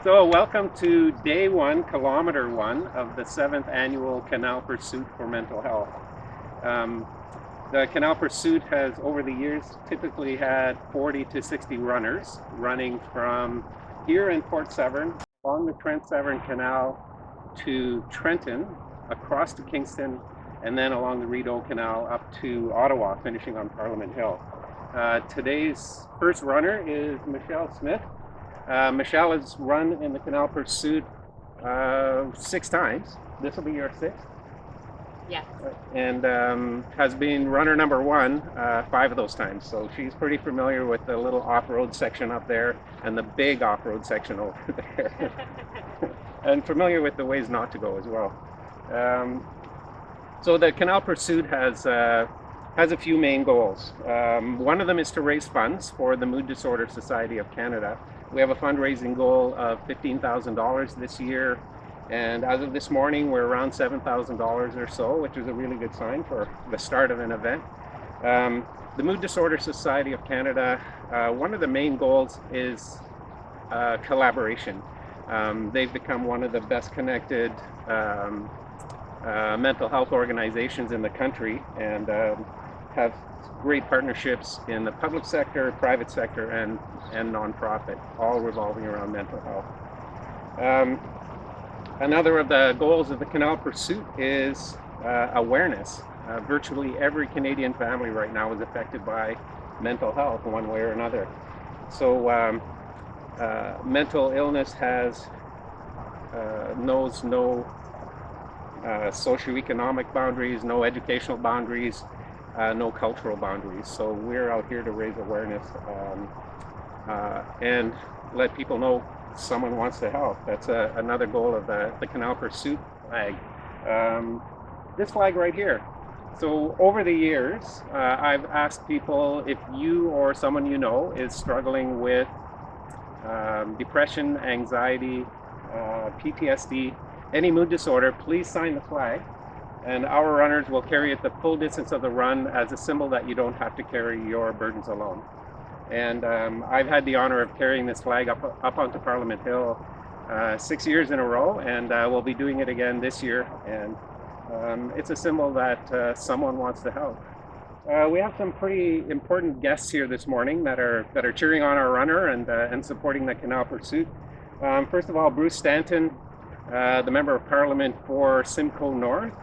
So, welcome to day one, kilometer one of the seventh annual Canal Pursuit for Mental Health. Um, the Canal Pursuit has, over the years, typically had 40 to 60 runners running from here in Port Severn along the Trent Severn Canal to Trenton, across to Kingston, and then along the Rideau Canal up to Ottawa, finishing on Parliament Hill. Today's first runner is Michelle Smith. Michelle has run in the Canal Pursuit 6 times. This will be your sixth. Yes. And has been runner number one 5 of those times. So she's pretty familiar with the little off-road section up there and the big off-road section over there. And familiar with the ways not to go as well. So the Canal Pursuit has a few main goals. One of them is to raise funds for the Mood Disorder Society of Canada. We have a fundraising goal of $15,000 this year, and as of this morning, we're around $7,000 or so, which is a really good sign for the start of an event. The Mood Disorder Society of Canada, one of the main goals is collaboration. They've become one of the best connected mental health organizations in the country, and have great partnerships in the public sector, private sector, and nonprofit, all revolving around mental health. Another of the goals of the Canal Pursuit is awareness. Virtually every Canadian family right now is affected by mental health one way or another. So mental illness knows no socioeconomic boundaries, no educational boundaries, no cultural boundaries. So we're out here to raise awareness and let people know someone wants to help. That's another goal of the Canal Pursuit flag. This flag right here. So over the years, I've asked people if you or someone you know is struggling with depression, anxiety, PTSD, any mood disorder, please sign the flag, and our runners will carry it the full distance of the run as a symbol that you don't have to carry your burdens alone. And I've had the honor of carrying this flag up onto Parliament Hill 6 years in a row, and we'll be doing it again this year. And it's a symbol that someone wants to help. We have some pretty important guests here this morning that are cheering on our runner and supporting the Canal Pursuit. First of all, Bruce Stanton, the Member of Parliament for Simcoe North.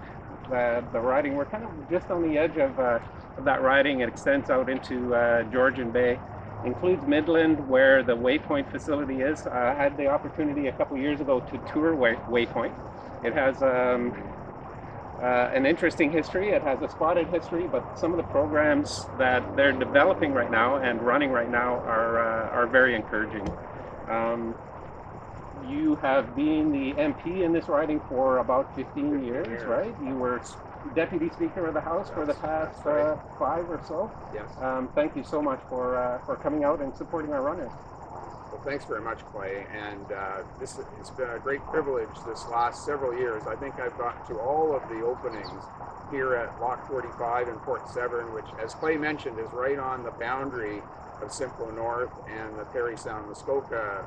The riding, we're kind of just on the edge of that riding. It extends out into Georgian Bay, includes Midland, where the Waypoint facility is. I had the opportunity a couple years ago to tour Waypoint. It has an interesting history. It has a spotted history, but some of the programs that they're developing right now and running right now are very encouraging. You have been the MP in this riding for about 15 years, right? You were Deputy Speaker of the House for the past 5 or so. Yes. Thank you so much for coming out and supporting our runners. Well, thanks very much, Clay. And it's been a great privilege this last several years. I think I've gotten to all of the openings here at Lock 45 in Port Severn, which, as Clay mentioned, is right on the boundary of Simcoe North and the Parry Sound Muskoka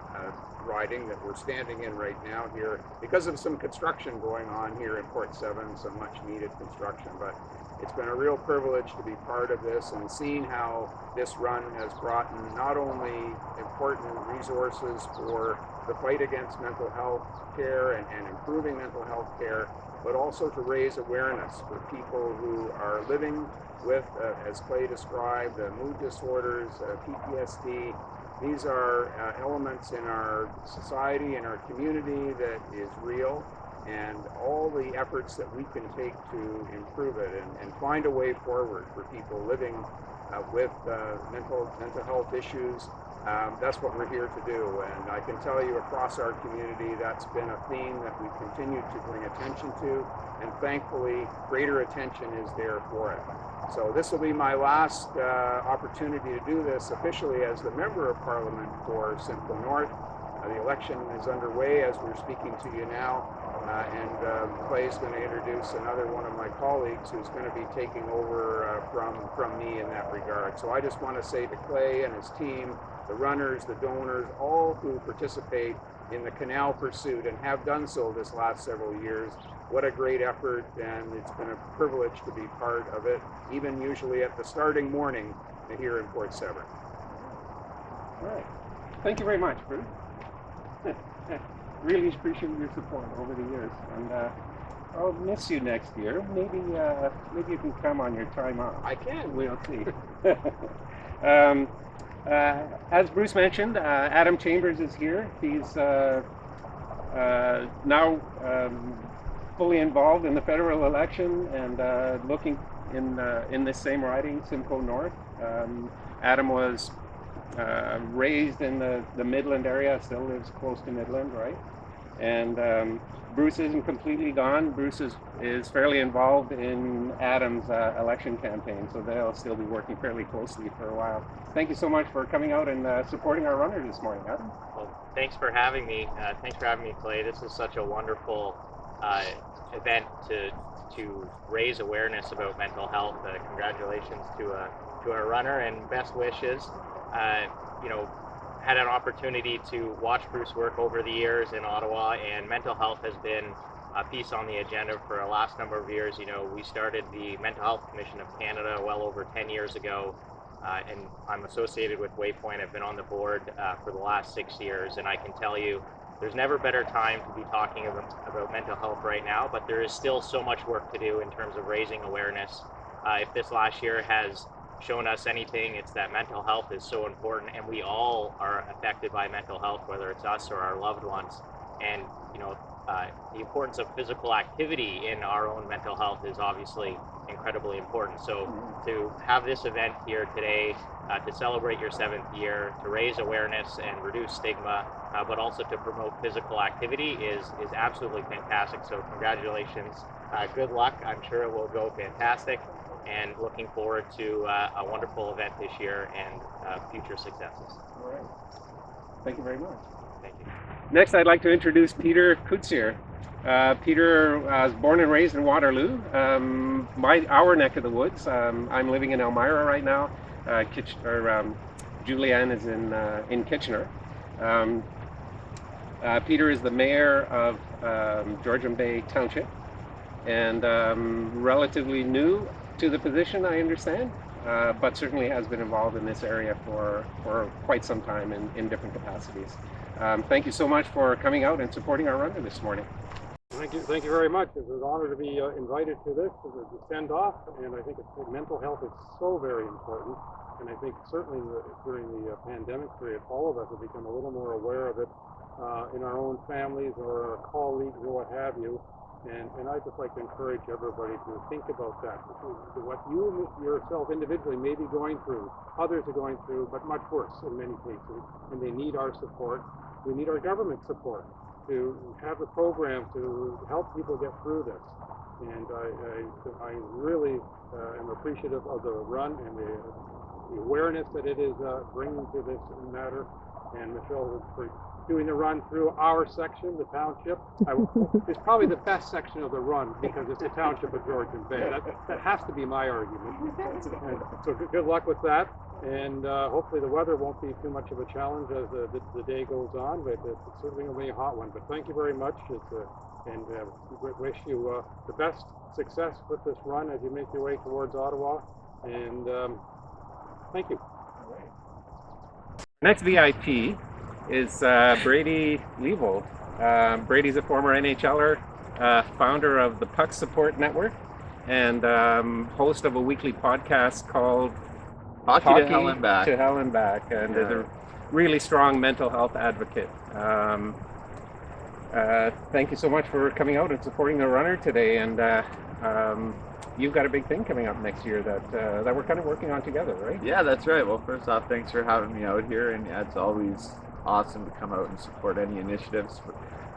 riding that we're standing in right now here because of some construction going on here in Port Severn, some much needed construction. But it's been a real privilege to be part of this and seeing how this run has brought in not only important resources for the fight against mental health care and improving mental health care, but also to raise awareness for people who are living with, as Clay described, mood disorders, PTSD. These are elements in our society, in our community that is real, and all the efforts that we can take to improve it and find a way forward for people living with mental health issues. That's what we're here to do, and I can tell you across our community that's been a theme that we've continued to bring attention to, and thankfully greater attention is there for it. So this will be my last opportunity to do this officially as the Member of Parliament for Simcoe North. The election is underway as we're speaking to you now, and Clay is going to introduce another one of my colleagues who's going to be taking over from me in that regard. So I just want to say to Clay and his team, the runners, the donors, all who participate, in the Canal pursuit and have done so this last several years. What a great effort, and it's been a privilege to be part of it, even usually at the starting morning here in Port Severn. All right. Thank you very much, Bruce. Really appreciate your support over the years, and I'll miss you next year. Maybe you can come on your time off. I can. We'll see. As Bruce mentioned, Adam Chambers is here. He's now fully involved in the federal election and looking in this same riding, Simcoe North. Adam was raised in the Midland area, still lives close to Midland, right? And Bruce isn't completely gone. Bruce is fairly involved in Adam's election campaign, so they'll still be working fairly closely for a while. Thank you so much for coming out and supporting our runner this morning, Adam. Well, thanks for having me. Thanks for having me, Clay. This is such a wonderful event to raise awareness about mental health. Congratulations to our runner and best wishes. Had an opportunity to watch Bruce work over the years in Ottawa, and mental health has been a piece on the agenda for the last number of years. We started the Mental Health Commission of Canada well over 10 years ago, and I'm associated with Waypoint. I've been on the board for the last 6 years, and I can tell you there's never a better time to be talking about mental health right now, but there is still so much work to do in terms of raising awareness. If this last year has shown us anything, it's that mental health is so important, and we all are affected by mental health, whether it's us or our loved ones. And the importance of physical activity in our own mental health is obviously incredibly important. So to have this event here today, to celebrate your 7th year, to raise awareness and reduce stigma, but also to promote physical activity is absolutely fantastic. So congratulations, good luck. I'm sure it will go fantastic, and looking forward to a wonderful event this year and future successes. All right. Thank you very much. Thank you. Next, I'd like to introduce Peter Cootsier. Peter was born and raised in Waterloo, our neck of the woods. I'm living in Elmira right now. Julianne is in Kitchener. Peter is the mayor of Georgian Bay Township, and relatively new to the position, I understand, but certainly has been involved in this area for quite some time in different capacities. Thank you so much for coming out and supporting our runner this morning. Thank you very much. It's an honor to be invited to this, to send off, and I think mental health is so very important. And I think certainly during the pandemic period, all of us have become a little more aware of it in our own families or our colleagues or what have you. And I'd just like to encourage everybody to think about that. What you yourself individually may be going through, others are going through, but much worse in many cases, and they need our support. We need our government support to have a program to help people get through this. And I really am appreciative of the run and the awareness that it is bringing to this matter. And Michelle, for doing the run through our section, the township. It's probably the best section of the run because it's the township of Georgian Bay. That has to be my argument. And so good luck with that. And hopefully the weather won't be too much of a challenge as the day goes on, but it's certainly going to be a hot one. But thank you very much, and wish you the best success with this run as you make your way towards Ottawa. And thank you. Next VIP is Brady Leavold. Brady's a former NHLer, founder of the Puck Support Network, and host of a weekly podcast called Hockey to Hell and Back. And is a really strong mental health advocate. Thank you so much for coming out and supporting the runner today. And you've got a big thing coming up next year that we're kind of working on together, right? Yeah, that's right. Well, first off, thanks for having me out here. And yeah, it's always awesome to come out and support any initiatives,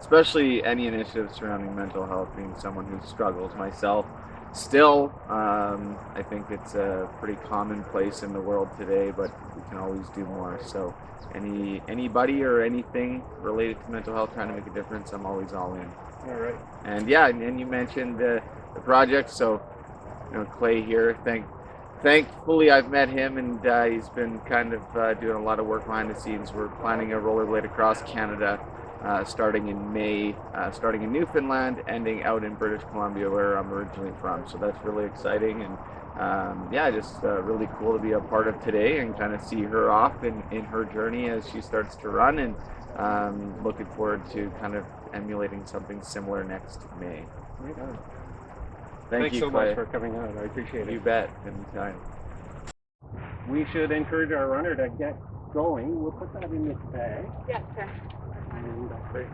especially any initiatives surrounding mental health, being someone who struggles myself. Still, I think it's a pretty commonplace in the world today, but we can always do more. So anybody or anything related to mental health trying to make a difference, I'm always all in. All right. And yeah, and you mentioned the project, so Clay here, thankfully I've met him, and he's been kind of doing a lot of work behind the scenes. We're planning a rollerblade across Canada starting in May, starting in Newfoundland, ending out in British Columbia, where I'm originally from. So that's really exciting, and just really cool to be a part of today and kind of see her off in her journey as she starts to run, and looking forward to kind of emulating something similar next May. Right on. Thank Thanks you, so Clay. much for coming out. I appreciate You it. bet. Anytime. We should encourage our runner to get going. We'll put that in this bag. Yes, sir. And, Great.